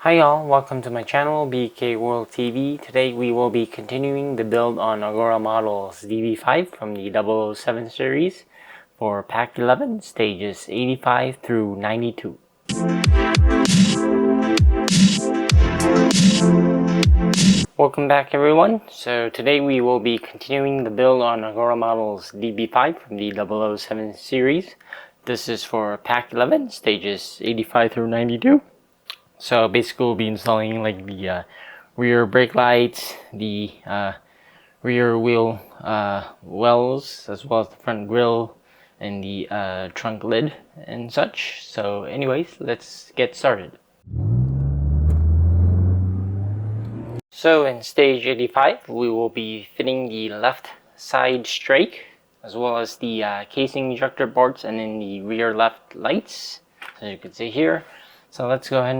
Hi y'all, welcome to my channel BK World TV. Today we will be continuing the build on Agora models DB5 from the 007 series for Pack 11 stages 85 through 92. Welcome back everyone. So today we will be continuing the build on Agora models DB5 from the 007 series. This is for Pack 11 stages 85 through 92. So basically we'll be installing like the rear brake lights, the rear wheel wells, as well as the front grille and the trunk lid and such. So anyways, let's get started. So in stage 85 we will be fitting the left side strake as well as the casing ejector ports and then the rear left lights, as you can see here. So let's go ahead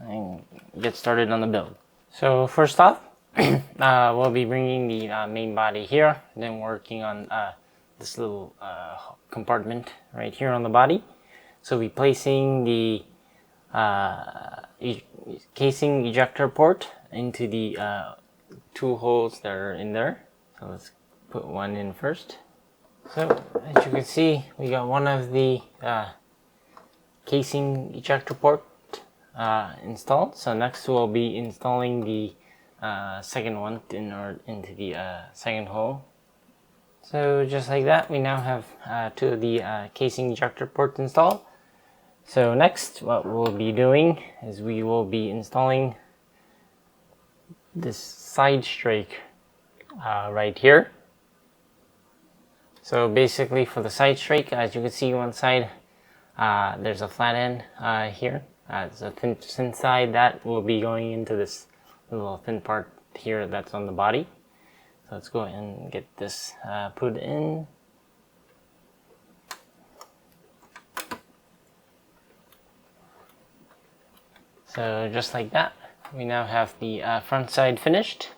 and get started on the build. So first off, we'll be bringing the main body here, then working on this little compartment right here on the body. So we'll be placing the casing ejector port into the two holes that are in there. So let's put one in first. So as you can see, we got one of the casing ejector port installed. So next we'll be installing the second one into the second hole. So just like that, we now have two of the casing ejector ports installed. So next what we'll be doing is we will be installing this side strake right here. So basically for the side strake, as you can see one side, there's a flat end here. It's a thin side that will be going into this little thin part here that's on the body. So let's go ahead and get this put in. So just like that, we now have the front side finished.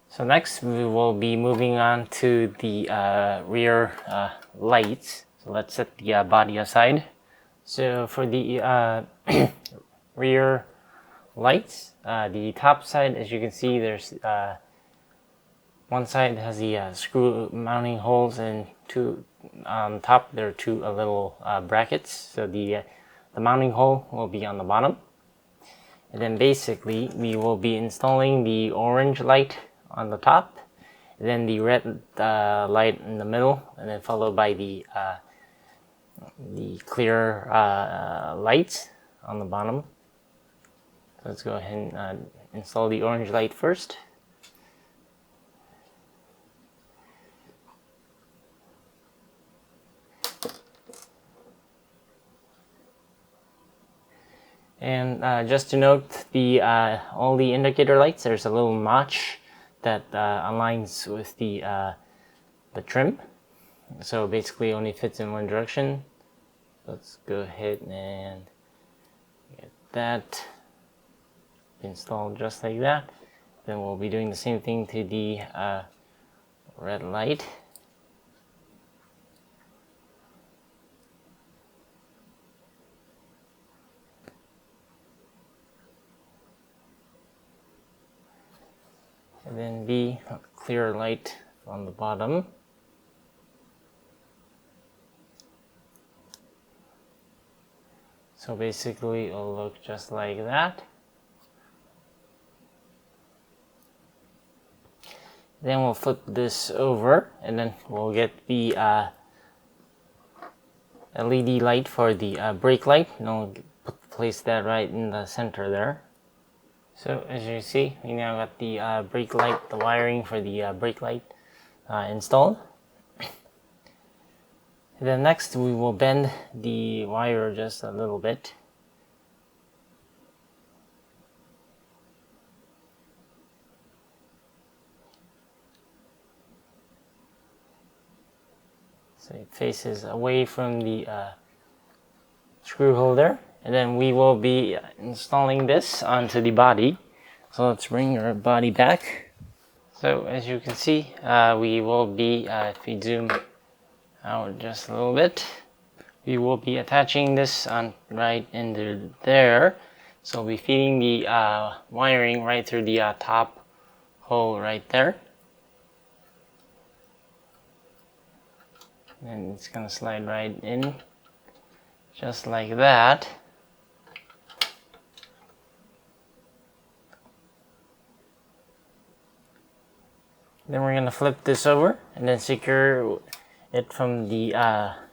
So next we will be moving on to the rear lights. So let's set the body aside. So for the rear lights, the top side, as you can see, there's one side has the screw mounting holes, and two on top there are two little brackets. So the mounting hole will be on the bottom, and then basically we will be installing the orange light on the top, and then the red light in the middle, and then followed by the clear lights on the bottom. So let's go ahead and install the orange light first. And just to note, the all the indicator lights, there's a little notch that aligns with the trim. So basically only fits in one direction. Let's go ahead and get that installed just like that. Then we'll be doing the same thing to the red light. And then the clear light on the bottom. So basically it'll look just like that. Then we'll flip this over and then we'll get the LED light for the brake light, and we'll place that right in the center there. So as you see, we now got the brake light, the wiring for the brake light installed. And then next we will bend the wire just a little bit. So it faces away from the screw holder, and then we will be installing this onto the body. So let's bring our body back. So as you can see, we will be, if we zoom out just a little bit, we will be attaching this on right into there. So we'll be feeding the wiring right through the top hole right there. And it's gonna slide right in, just like that. Then we're gonna flip this over and then secure it from the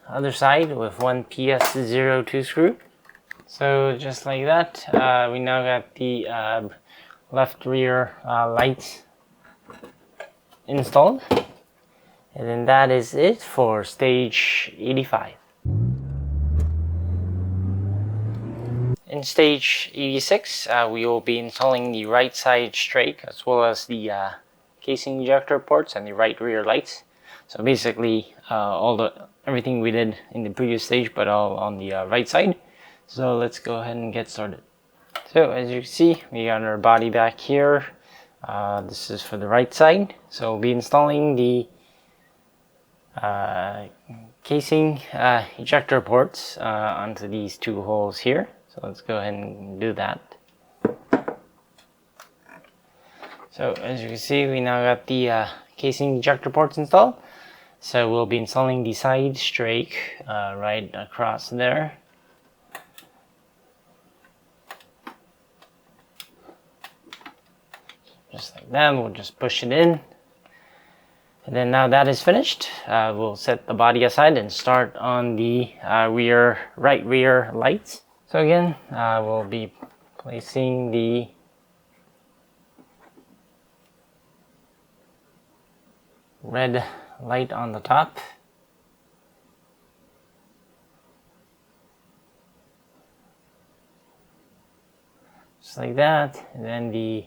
other side with one PS02 screw. So just like that, we now got the left rear lights installed. And then that is it for stage 85. In stage 86, we will be installing the right side strake as well as the casing ejector ports and the right rear lights. So basically everything we did in the previous stage, but all on the right side. So let's go ahead and get started. So as you can see, we got our body back here. This is for the right side. So we'll be installing the casing ejector ports onto these two holes here. So let's go ahead and do that. So as you can see, we now got the casing ejector ports installed. So we'll be installing the side strake right across there. Just like that, we'll just push it in. And then now that is finished, we'll set the body aside and start on the right rear lights. So again, we'll be placing the red light on the top. Just like that, and then the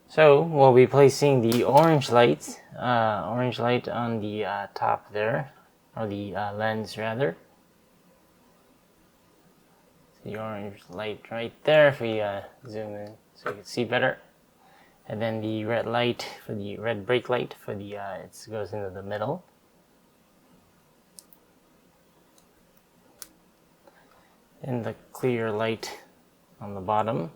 So we'll be placing the orange light on the top there, or the lens rather. The orange light right there if we zoom in so you can see better. And then the red light for the red brake light for the it goes into the middle. And the clear light on the bottom.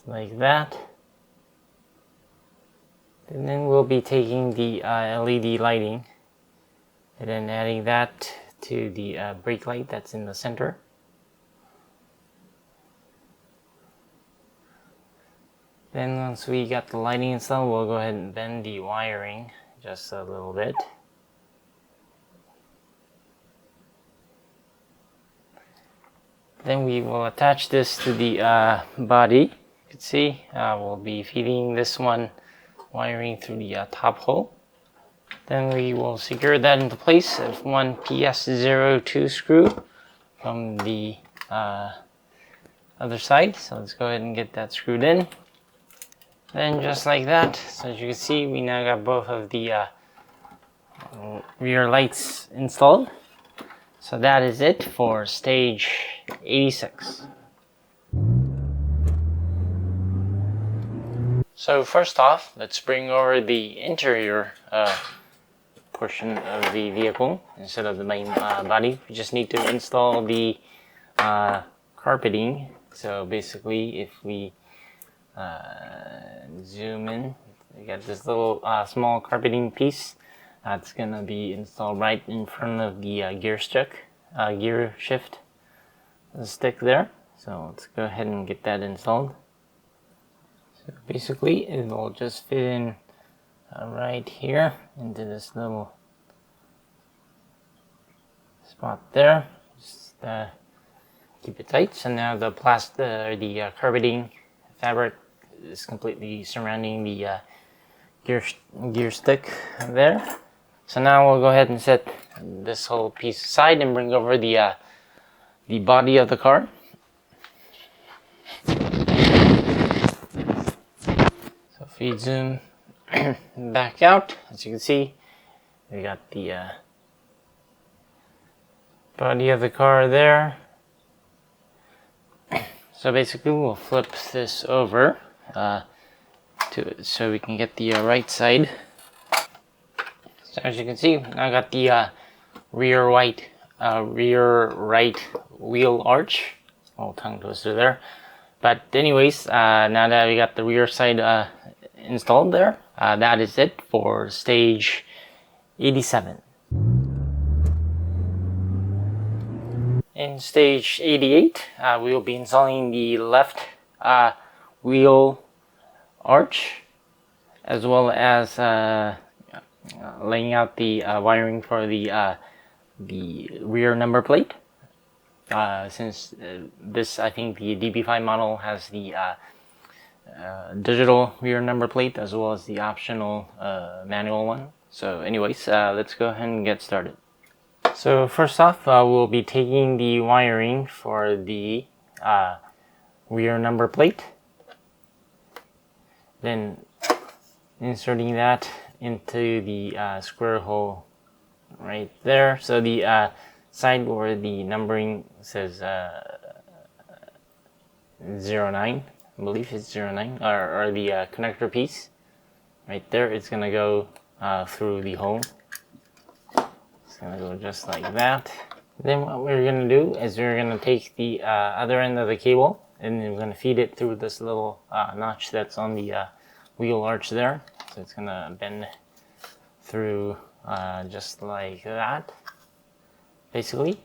Like that. And then we'll be taking the LED lighting and then adding that to the brake light that's in the center. Then once we got the lighting installed, we'll go ahead and bend the wiring just a little bit. Then we will attach this to the body. You can see we'll be feeding this one wiring through the top hole. Then we will secure that into place with one PS02 screw from the other side. So let's go ahead and get that screwed in. Then just like that, so as you can see, we now got both of the rear lights installed. So that is it for stage 86. So first off, let's bring over the interior portion of the vehicle instead of the main body. We just need to install the carpeting. So basically, if we zoom in, we got this little small carpeting piece that's gonna be installed right in front of the gear shift stick there. So let's go ahead and get that installed. So basically, it will just fit in right here into this little spot there. Just keep it tight. So now the carpeting fabric is completely surrounding the gear stick there. So now we'll go ahead and set this whole piece aside and bring over the body of the car. So if we zoom back out. As you can see, we got the body of the car there. So basically we'll flip this over so we can get the right side. So as you can see, I got the rear right wheel arch. Little tongue twister there. But anyways, now that we got the rear side installed there, that is it for stage 87. In stage 88, we will be installing the left wheel arch, as well as laying out the wiring for the rear number plate. Since this, I think the DB5 model has the digital rear number plate as well as the optional manual one. So anyways, let's go ahead and get started. So first off, we'll be taking the wiring for the rear number plate, then inserting that into the square hole right there. So the side where the numbering says 09, I believe it's 09, or the connector piece right there, it's gonna go through the hole. It's gonna go just like that. Then what we're gonna do is we're gonna take the other end of the cable and then we're gonna feed it through this little notch that's on the wheel arch there. So it's gonna bend through just like that, basically.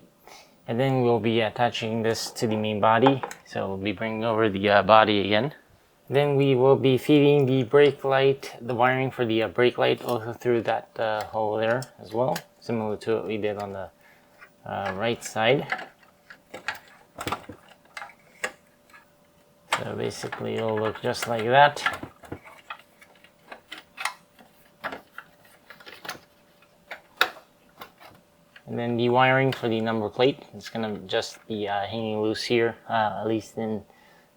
And then we'll be attaching this to the main body. So we'll be bringing over the body again. Then we will be feeding the brake light, the wiring for the brake light also through that hole there as well, similar to what we did on the right side. So basically it'll look just like that. And then the wiring for the number plate is going to just be hanging loose here, at least in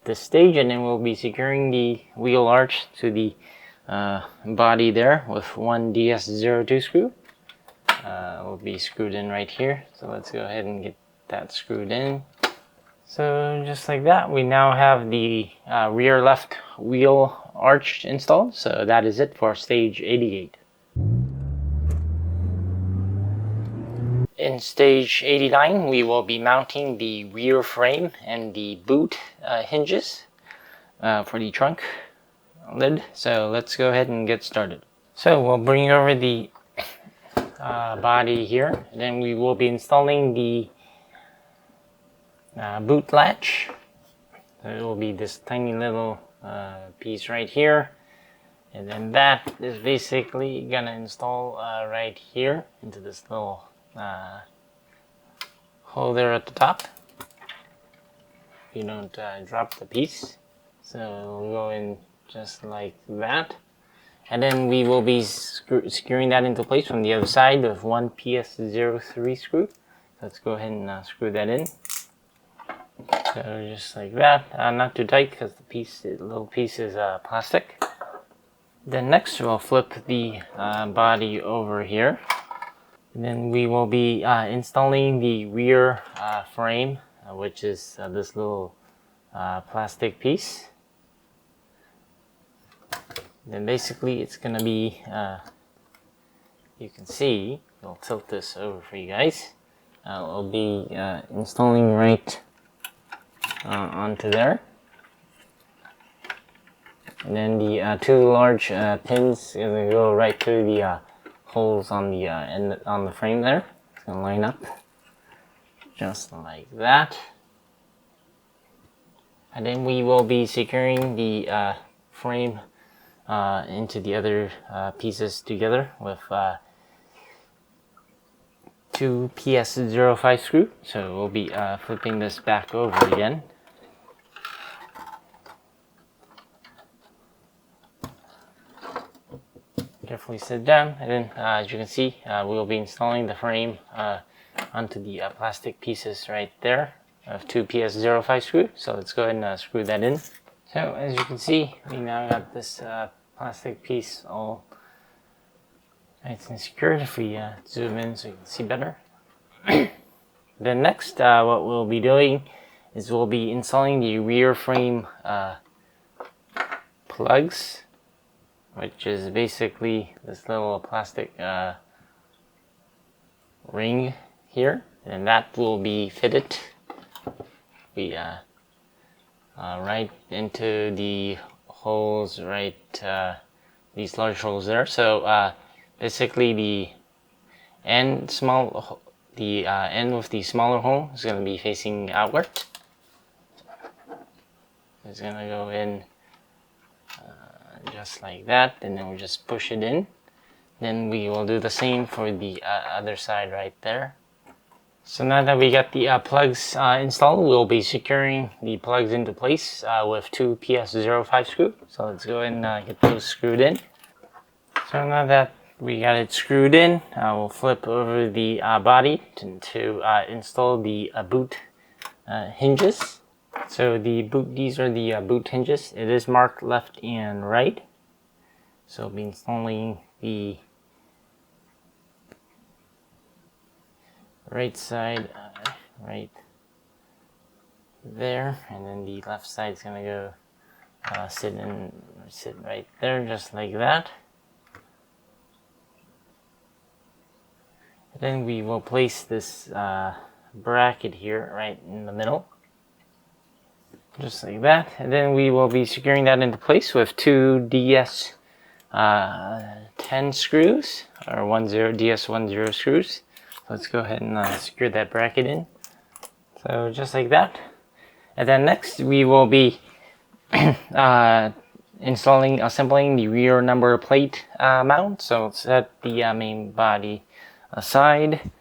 this stage. And then we'll be securing the wheel arch to the body there with one DS02 screw. Will be screwed in right here. So let's go ahead and get that screwed in. So just like that, we now have the rear left wheel arch installed. So that is it for stage 88. In stage 89, we will be mounting the rear frame and the boot hinges for the trunk lid. So let's go ahead and get started. So we'll bring over the body here, and then we will be installing the boot latch. So it will be this tiny little piece right here, and then that is basically gonna install right here into this little hole there at the top. You don't drop the piece. So we'll go in just like that. And then we will be securing that into place from the other side with one PS03 screw. Let's go ahead and screw that in. So just like that. Not too tight because the little piece is plastic. Then next we'll flip the body over here. And then we will be installing the rear frame, which is this little plastic piece. Then basically it's gonna be, you can see, I'll tilt this over for you guys. I'll be installing right onto there. And then the two large pins are gonna go right through the holes on the end on the frame there. It's gonna line up just like that. And then we will be securing the frame into the other pieces together with two PS05 screw. So we'll be flipping this back over again. Carefully sit down, and then as you can see, we will be installing the frame onto the plastic pieces right there of two PS05 screw. So let's go ahead and screw that in. So as you can see, we now got this plastic piece all nice and secured. If we zoom in so you can see better. Then next, what we'll be doing is we'll be installing the rear frame plugs, which is basically this little plastic ring here, and that will be fitted right into the holes, right, these large holes there. So basically the end with the smaller hole is going to be facing outward. It's going to go in just like that, and then we'll just push it in. Then we will do the same for the other side right there. So now that we got the plugs installed, we'll be securing the plugs into place with two PS05 screws. So let's go ahead and get those screwed in. So now that we got it screwed in, we'll flip over the body to install the boot hinges. So these are the boot hinges. It is marked left and right. So we'll be installing the right side right there, and then the left side is gonna go sit right there, just like that. And then we will place this bracket here right in the middle, just like that. And then we will be securing that into place with two DS 10 screws, or DS10 screws. Let's go ahead and secure that bracket in. So just like that. And then next we will be assembling the rear number plate mount. So let's set the main body aside.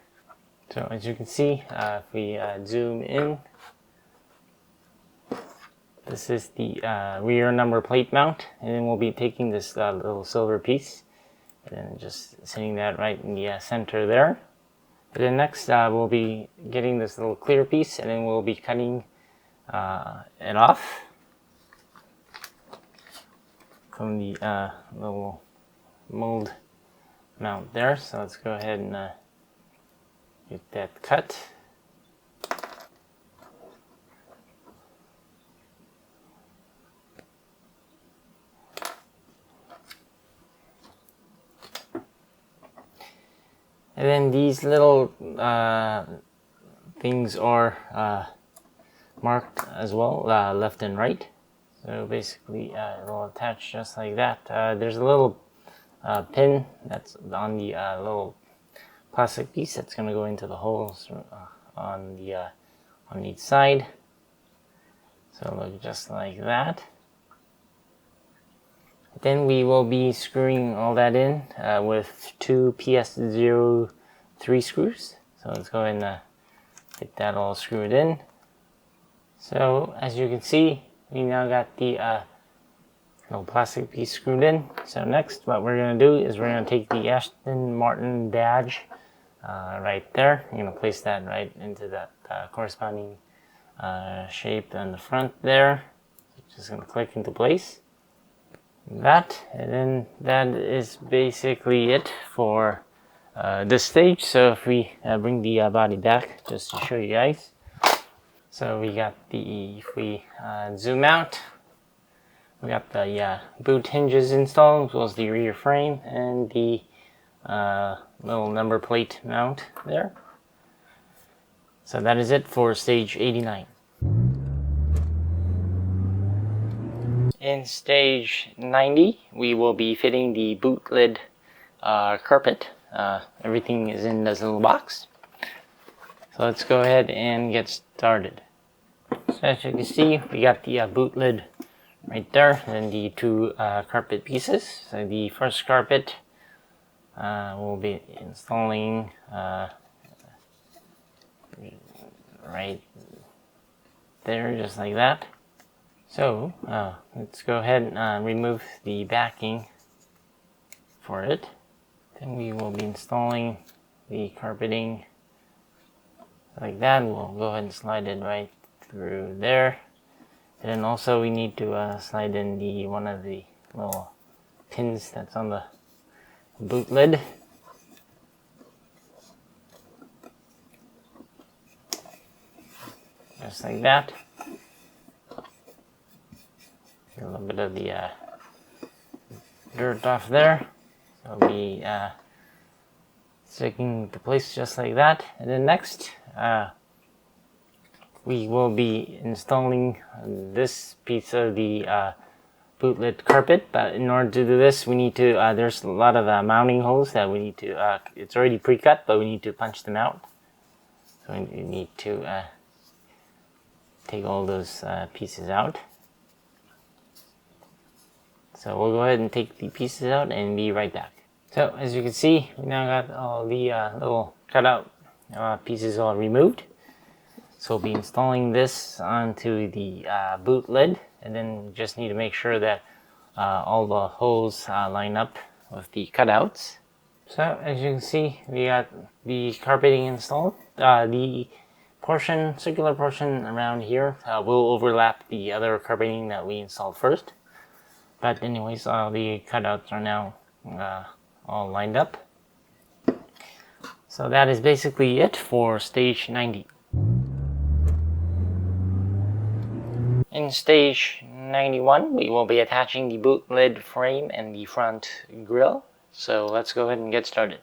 So as you can see, if we zoom in, this is the rear number plate mount, and then we'll be taking this little silver piece and then just setting that right in the center there. And then next we'll be getting this little clear piece, and then we'll be cutting it off from the little mold mount there. So let's go ahead and get that cut. And then these little things are marked as well, left and right. So basically it'll attach just like that. There's a little pin that's on the little plastic piece that's going to go into the holes on each side. So look just like that. Then we will be screwing all that in with two PS03 screws. So let's go ahead and get that all screwed in. So as you can see, we now got the little plastic piece screwed in. So next what we're going to do is we're going to take the Aston Martin badge right there. You're going to place that right into that corresponding shape on the front there. Just going to click into place. And then that is basically it for this stage. So if we bring the body back just to show you guys. So we got if we zoom out, we got the boot hinges installed, as well as the rear frame and the little number plate mount there. So that is it for stage 89. In stage 90, we will be fitting the boot lid carpet. Everything is in this little box. So let's go ahead and get started. So as you can see, we got the boot lid right there, and the two carpet pieces. So the first carpet we'll be installing right there, just like that. So let's go ahead and remove the backing for it. Then we will be installing the carpeting like that. We'll go ahead and slide it right through there. And then also we need to slide in one of the little pins that's on the boot lid. Just like that. Get a little bit of the dirt off there. So it'll be sticking to place just like that. And then next, we will be installing this piece of the boot lid carpet. But in order to do this, we need to, there's a lot of mounting holes that we need to, it's already pre-cut, but we need to punch them out. So we need to take all those pieces out. So we'll go ahead and take the pieces out and be right back. So as you can see, we now got all the little cutout pieces all removed. So we'll be installing this onto the boot lid, and then just need to make sure that all the holes line up with the cutouts. So as you can see, we got the carpeting installed. The circular portion around here will overlap the other carpeting that we installed first. But anyways, all the cutouts are now all lined up. So that is basically it for stage 90. In stage 91, we will be attaching the boot lid frame and the front grille. So let's go ahead and get started.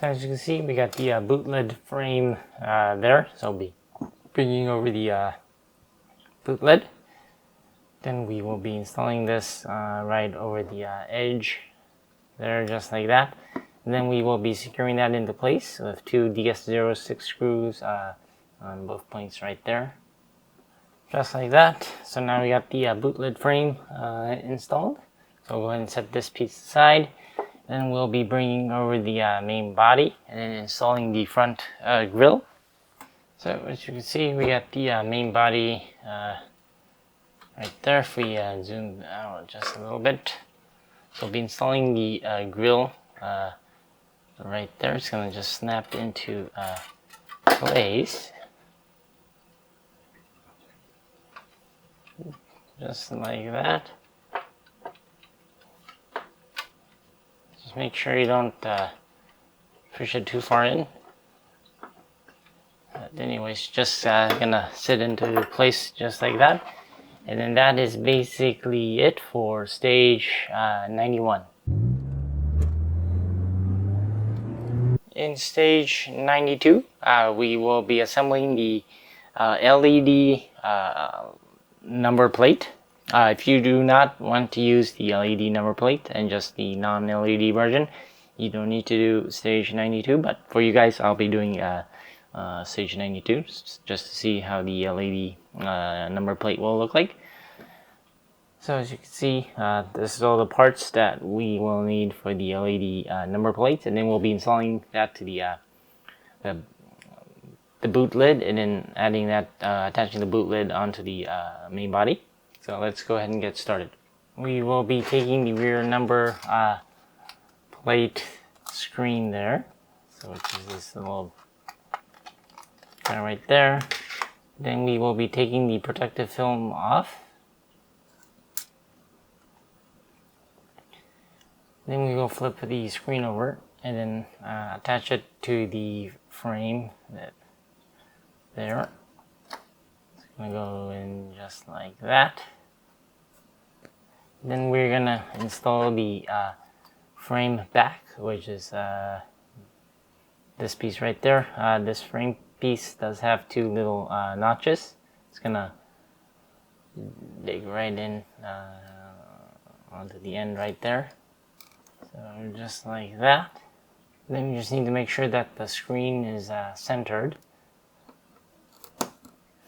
So as you can see, we got the boot lid frame there. So I'll be bringing over the boot lid. Then we will be installing this right over the edge there, just like that. And then we will be securing that into place with 2 DS06 screws on both points right there. Just like that. So now we got the boot lid frame installed. So we'll go ahead and set this piece aside. Then we'll be bringing over the main body and then installing the front grille. So as you can see, we got the main body right there. If we zoom out just a little bit. So we'll be installing the grille right there. It's going to just snap into place. Just like that. Just make sure you don't push it too far in. But anyways, just gonna sit into place just like that. And then that is basically it for stage 91. In stage 92, we will be assembling the LED number plate. If you do not want to use the LED number plate and just the non-LED version, you don't need to do stage 92. But for you guys, I'll be doing stage 92 just to see how the LED number plate will look like. So as you can see, this is all the parts that we will need for the LED number plate, and then we'll be installing that to the boot lid, and then adding that, attaching the boot lid onto the main body. So let's go ahead and get started. We will be taking the rear number plate screen there, so which is this little guy right there. Then we will be taking the protective film off. Then we will flip the screen over and then attach it to the frame there. It's gonna go in just like that. Then we're gonna install the frame back, which is this piece right there. This frame piece does have 2 little notches. It's gonna dig right in onto the end right there. So just like that. Then you just need to make sure that the screen is centered.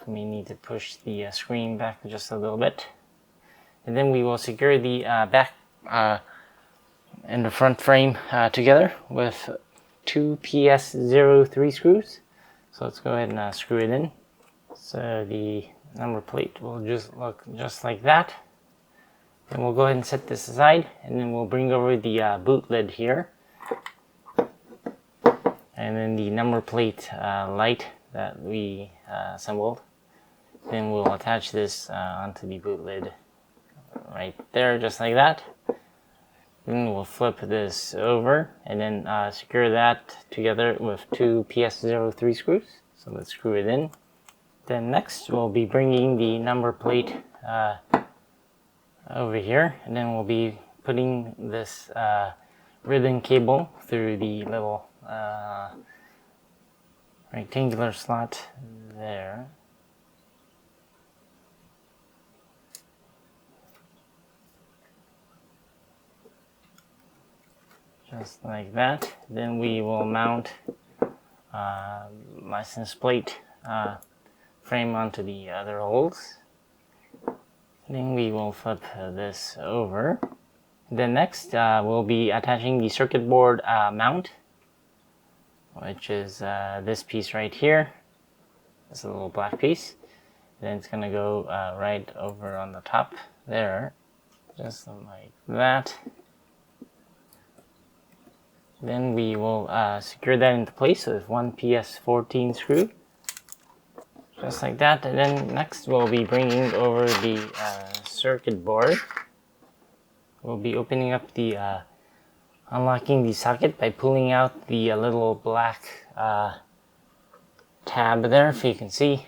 We need to push the screen back just a little bit. And then we will secure the back and the front frame together with 2 PS03 screws. So let's go ahead and screw it in. So the number plate will just look just like that. Then we'll go ahead and set this aside, and then we'll bring over the boot lid here. And then the number plate light that we assembled. Then we'll attach this onto the boot lid right there, just like that. Then we'll flip this over and then secure that together with two PS03 screws. So let's screw it in. Then next we'll be bringing the number plate over here, and then we'll be putting this ribbon cable through the little rectangular slot there. Just like that. Then we will mount license plate frame onto the other holes. Then we will flip this over. Then next we'll be attaching the circuit board mount, which is this piece right here. It's a little black piece. Then it's gonna go right over on the top there, just like that. Then we will secure that into place with one PS14 screw, just like that. And then next we'll be bringing over the circuit board. We'll be opening up the unlocking the socket by pulling out the little black tab there. If you can see,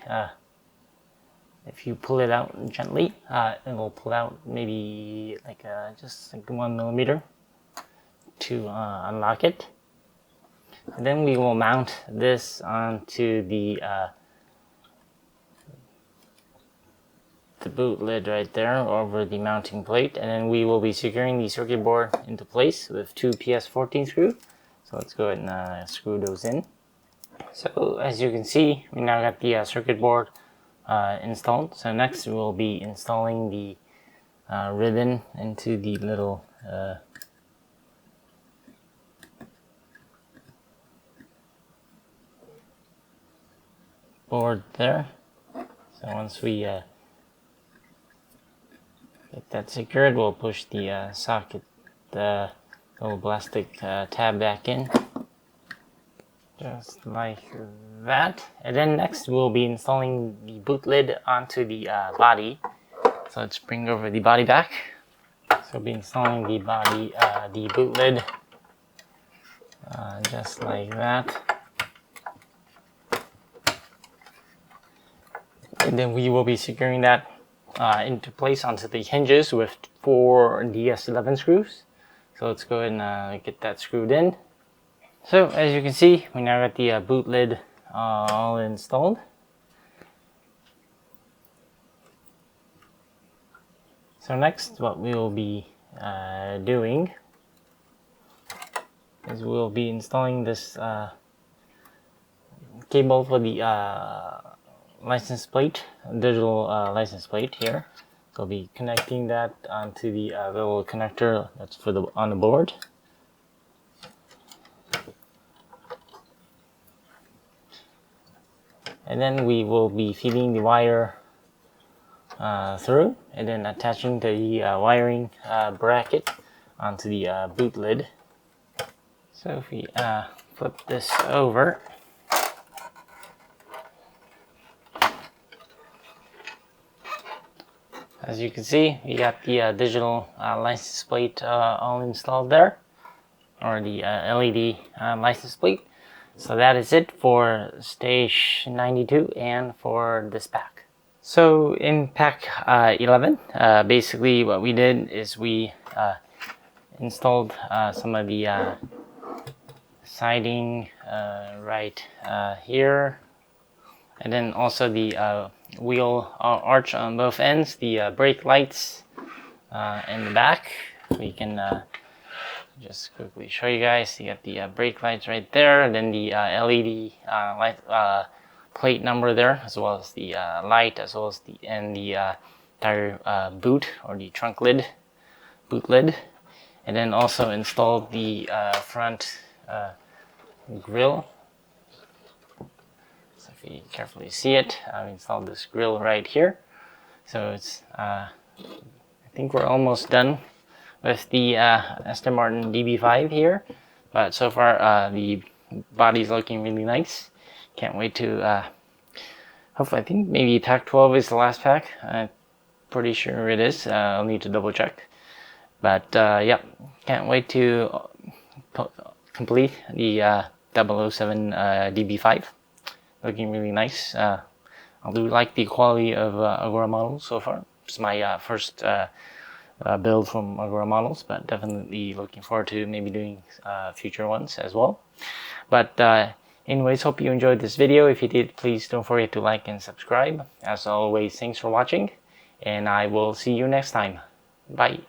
if you pull it out gently, it will pull out maybe like just like 1 millimeter to unlock it. And then we will mount this onto the boot lid right there over the mounting plate, and then we will be securing the circuit board into place with two PS14 screws. So let's go ahead and screw those in. So as you can see, we now got the circuit board installed. So next we'll be installing the ribbon into the little board there. So once we get that secured, we'll push the socket, the little plastic tab back in, just like that. And then next we'll be installing the boot lid onto the body. So let's bring over the body back. So we'll be installing the body, the boot lid, just like that. And then we will be securing that into place onto the hinges with 4 DS11 screws. So let's go ahead and get that screwed in. So as you can see, we now got the boot lid all installed. So next what we will be doing is we'll be installing this cable for the license plate, digital license plate here. So we'll be connecting that onto the little connector that's for the on the board. And then we will be feeding the wire through, and then attaching the wiring bracket onto the boot lid. So if we flip this over, as you can see, we got the digital license plate all installed there, or the LED license plate. So that is it for stage 92 and for this pack. So in pack 11, basically what we did is we installed some of the siding right here, and then also the wheel arch on both ends, the brake lights in the back. We can just quickly show you guys. You got the brake lights right there, and then the LED light plate number there, as well as the light, as well as the tire boot or the trunk lid, boot lid, and then also installed the front grill. So if you carefully see it, I've installed this grill right here. So it's I think we're almost done with the Aston Martin DB5 here, but so far the body's looking really nice. Can't wait to hopefully, I think maybe pack 12 is the last pack. I'm pretty sure it is. I'll need to double check. But yeah, can't wait to complete the 007 DB5. Looking really nice. I do like the quality of Agora models so far. It's my first build from Agora models, but definitely looking forward to maybe doing future ones as well. But anyways, hope you enjoyed this video. If you did, please don't forget to like and subscribe. As always, thanks for watching, and I will see you next time. Bye.